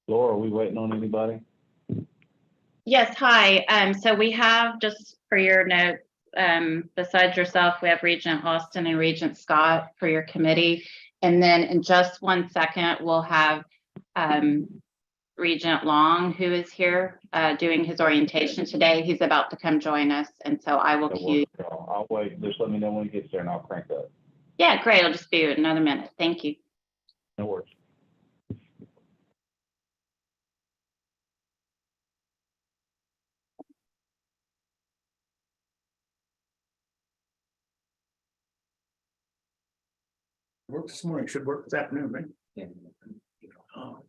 Laura, are we waiting on anybody? Yes, hi. So we have, just for your notes, besides yourself, we have Regent Austin and Regent Scott for your committee. And then in just 1 second, we'll have Regent Long, who is here doing his orientation today. He's about to come join us. And so I will cue. I'll wait. Just let me know when he gets there and I'll crank up. Yeah, great. I'll just be another minute. Thank you. No worries. Worked this morning, should work this afternoon, right? Yeah. Oh.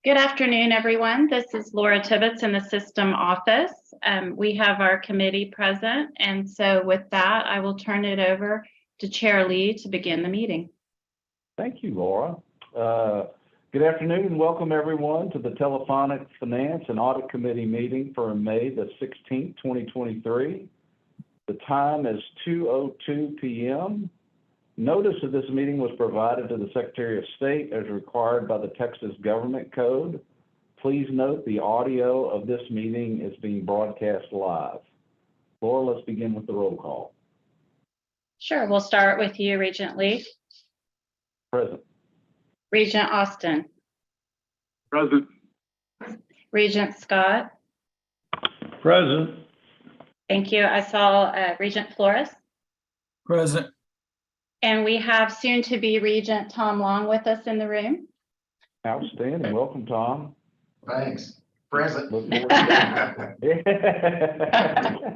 Good afternoon, everyone. This is Laura Tibbetts in the system office. We have our committee present, and so with that, I will turn it over to Chair Lee to begin the meeting. Thank you, Laura. Good afternoon and welcome everyone to the Telephonic Finance and Audit Committee meeting for May the 16th, 2023. The time is 2:02 p.m. Notice of this meeting was provided to the Secretary of State as required by the Texas Government Code. Please note the audio of this meeting is being broadcast live. Laura, let's begin with the roll call. Sure, we'll start with you, Regent Lee. Present. Regent Austin. Present. Regent Scott. Present. Thank you. I saw Regent Flores. Present. And we have soon to be Regent Tom Long with us in the room. Outstanding. Welcome, Tom. Thanks. Present. Look forward to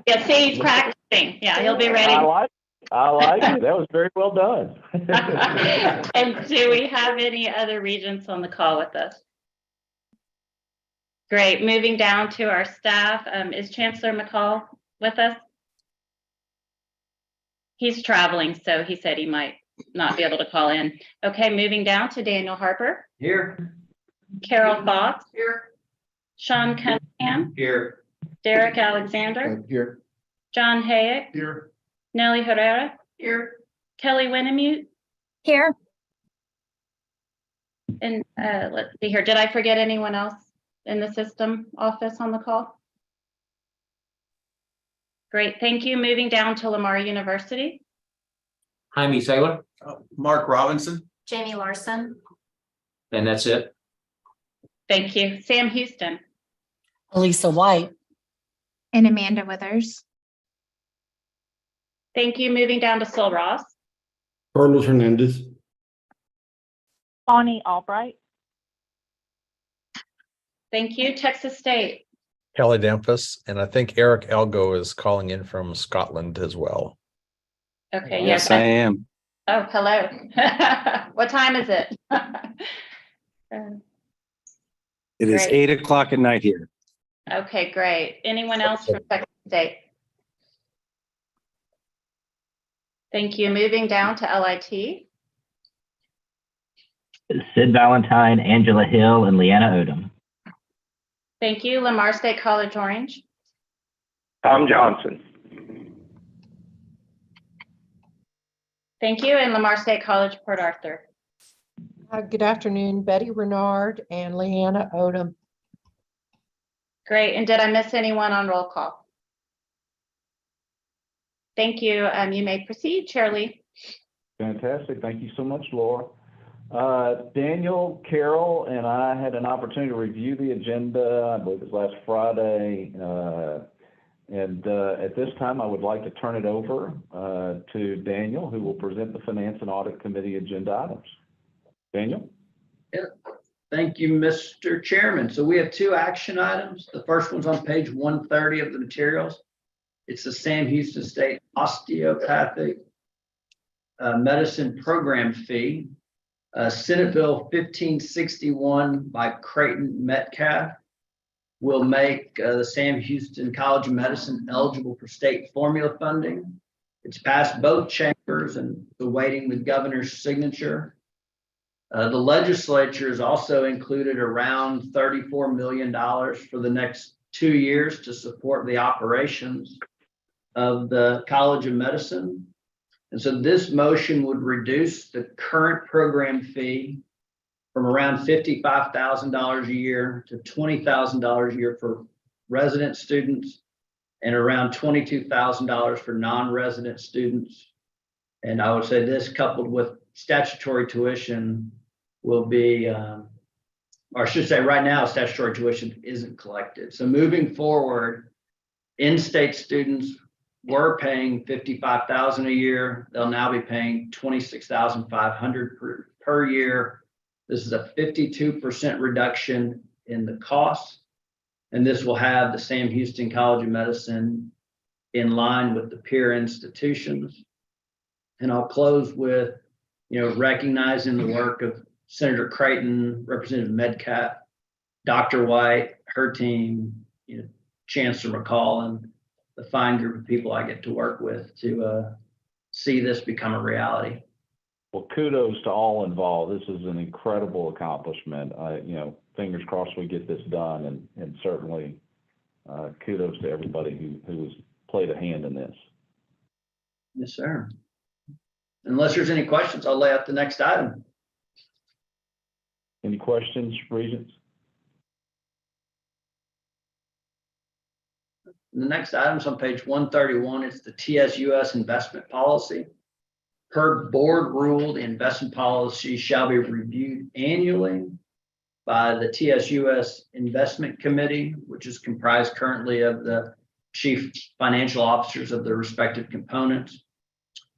Yeah, see, he's practicing. Yeah, he'll be ready. I like it. That was very well done. And do we have any other regents on the call with us? Great. Moving down to our staff, is Chancellor McCall with us? He's traveling, so he said he might not be able to call in. Okay, moving down to Daniel Harper. Here. Carol Fox. Here. Sean Cunningham. Here. Derek Alexander. Here. John Hayek. Here. Nellie Herrera. Here. Kelly Winnemute. Here. And let's see here. Did I forget anyone else in the system office on the call? Great, thank you. Moving down to Lamar University. Jaime Saylor, Mark Robinson. Jamie Larson. and that's it. Thank you. Sam Houston. Elisa White. And Amanda Withers. Thank you. Moving down to Sil Ross. Carlos Hernandez. Bonnie Albright. Thank you. Texas State. Kelly Damphus, and I think Eric Elgo is calling in from Scotland as well. Okay, Yes, I am. Oh, hello. What time is it? It is Great. 8 o'clock at night here. Okay, great. Anyone else for second date? Thank you. Moving down to LIT. Sid Valentine, Angela Hill, and Leanna Odom. Thank you. Lamar State College Orange. Tom Johnson. Thank you. And Lamar State College Port Arthur. Good afternoon, Betty Renard and Leanna Odom. Great. And did I miss anyone on roll call? Thank you. You may proceed, Chair Lee. Fantastic. Thank you so much, Laura. Daniel, Carol, and I had an opportunity to review the agenda, I believe it was last Friday. At this time, I would like to turn it over to Daniel, who will present the Finance and Audit Committee agenda items. Daniel? Yeah. Thank you, Mr. Chairman. So we have two action items. The first one's on page 130 of the materials. It's the Sam Houston State Osteopathic Medicine Program Fee. Senate Bill 1561 by Creighton Metcalf will make the Sam Houston College of Medicine eligible for state formula funding. It's passed both chambers and awaiting the governor's signature. The legislature has also included around $34 million for the next 2 years to support the operations of the College of Medicine. And so this motion would reduce the current program fee from around $55,000 a year to $20,000 a year for resident students and around $22,000 for non-resident students. And I would say this, coupled with statutory tuition, will be, or I should say right now, statutory tuition isn't collected. So moving forward, in-state students were paying $55,000 a year. They'll now be paying $26,500 per year. This is a 52% reduction in the cost. And this will have the Sam Houston College of Medicine in line with the peer institutions. And I'll close with, recognizing the work of Senator Creighton, Representative Metcalf, Dr. White, her team, Chancellor McCall, and the fine group of people I get to work with to see this become a reality. Well, kudos to all involved. This is an incredible accomplishment. Fingers crossed we get this done, and certainly kudos to everybody who has played a hand in this. Yes, sir. Unless there's any questions, I'll lay out the next item. Any questions, Regents? The next item's on page 131. It's the TSUS investment policy. Per board rule, the investment policy shall be reviewed annually by the TSUS Investment Committee, which is comprised currently of the chief financial officers of the respective components,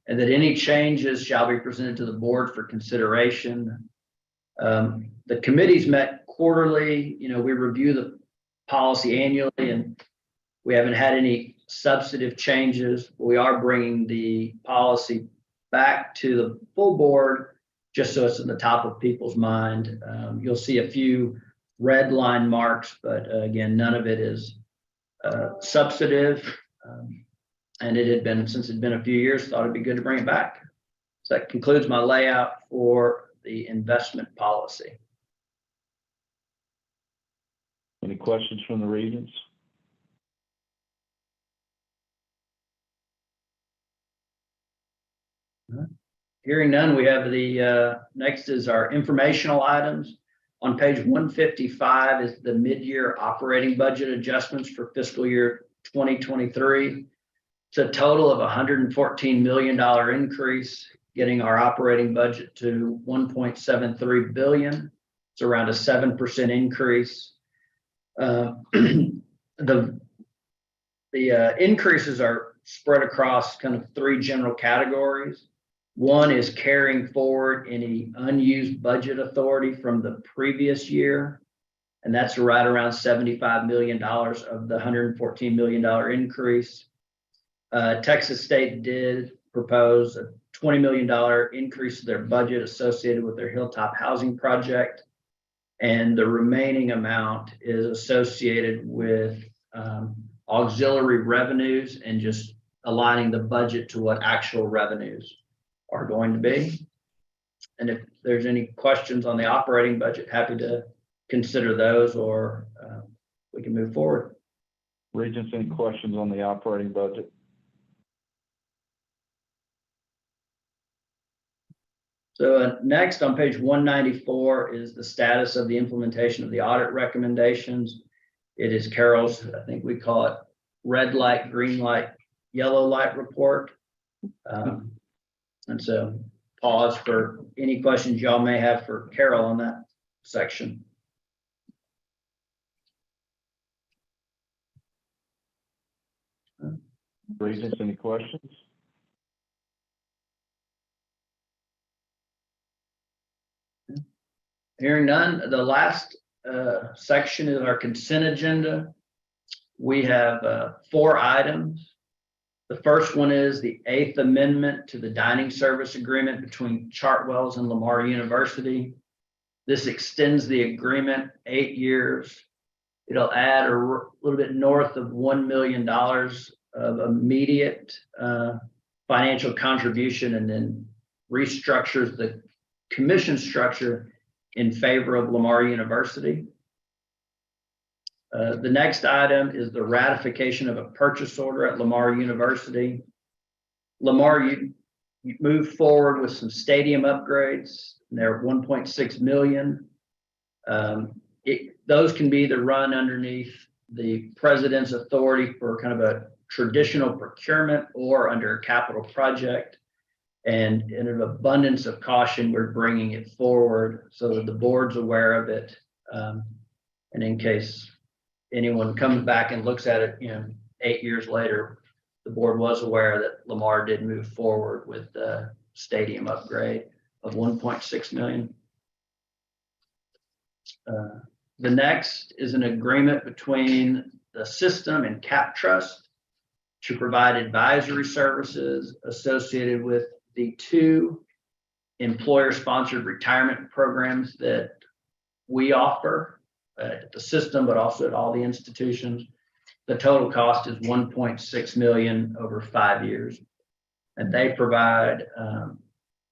and that any changes shall be presented to the board for consideration. The committee's met quarterly. We review the policy annually, and we haven't had any substantive changes. We are bringing the policy back to the full board just so it's in the top of people's mind. You'll see a few red line marks, but again, none of it is substantive. And since it had been a few years, thought it'd be good to bring it back. So that concludes my layout for the investment policy. Any questions from the Regents? Hearing none, we have the next is our informational items. On page 155 is the mid-year operating budget adjustments for fiscal year 2023. It's a total of $114 million increase, getting our operating budget to $1.73 billion. It's around a 7% increase. The increases are spread across kind of three general categories. One is carrying forward any unused budget authority from the previous year. And that's right around $75 million of the $114 million increase. Texas State did propose a $20 million increase to their budget associated with their Hilltop Housing Project. And the remaining amount is associated with auxiliary revenues and just aligning the budget to what actual revenues are going to be. And if there's any questions on the operating budget, happy to consider those, or we can move forward. Regents, any questions on the operating budget? So next on page 194 is the status of the implementation of the audit recommendations. It is Carol's, I think we call it red light, green light, yellow light report. And so pause for any questions y'all may have for Carol on that section. Regents, any questions? Hearing none, the last section is our consent agenda. We have 4 items. The first one is the 8th amendment to the dining service agreement between Chartwells and Lamar University. This extends the agreement 8 years. It'll add a little bit north of $1 million of immediate financial contribution, and then restructures the commission structure in favor of Lamar University. The next item is the ratification of a purchase order at Lamar University. Lamar, you moved forward with some stadium upgrades. They're $1.6 million. Those can be either run underneath the president's authority for kind of a traditional procurement or under a capital project. And in an abundance of caution, we're bringing it forward so that the board's aware of it. And in case anyone comes back and looks at it, 8 years later, the board was aware that Lamar did move forward with the stadium upgrade of $1.6 million. The next is an agreement between the system and Cap Trust to provide advisory services associated with the 2 employer-sponsored retirement programs that we offer at the system, but also at all the institutions. The total cost is $1.6 million over 5 years. And they provide,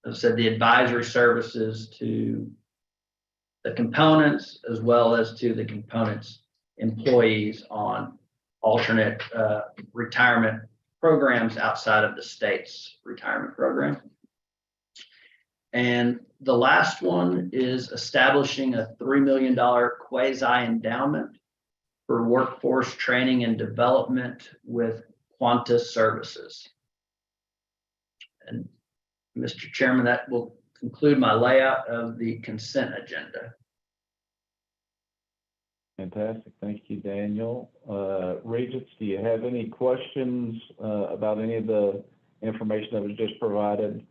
as I said, the advisory services to the components as well as to the components' employees on alternate retirement programs outside of the state's retirement program. And the last one is establishing a $3 million quasi-endowment for workforce training and development with Qantas Services. And Mr. Chairman, that will conclude my layout of the consent agenda. Fantastic. Thank you, Daniel. Regents, do you have any questions about any of the information that was just provided?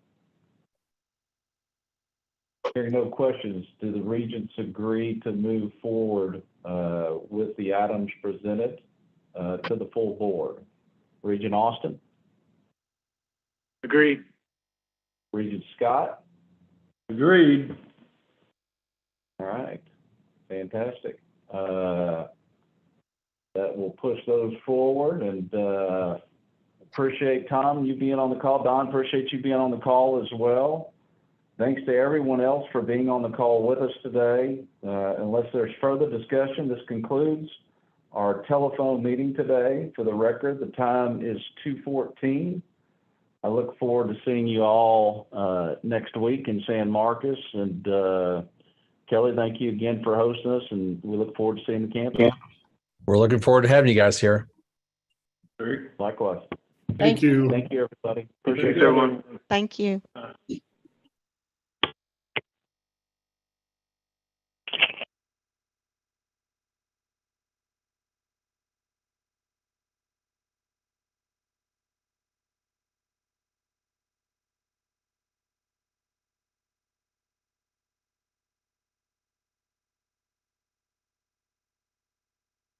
Hearing no questions, do the regents agree to move forward with the items presented to the full board? Regent Austin? Agreed. Regent Scott? Agreed. All right, fantastic. That will push those forward, and appreciate Tom, you being on the call. Don, appreciate you being on the call as well. Thanks to everyone else for being on the call with us today. Unless there's further discussion, this concludes our telephone meeting today. For the record, the time is 2:14. I look forward to seeing you all next week in San Marcos. And Kelly, thank you again for hosting us, and we look forward to seeing the campus. We're looking forward to having you guys here. Likewise. Thank you. Thank you, everybody. Thanks, Appreciate it. everyone. Thank you.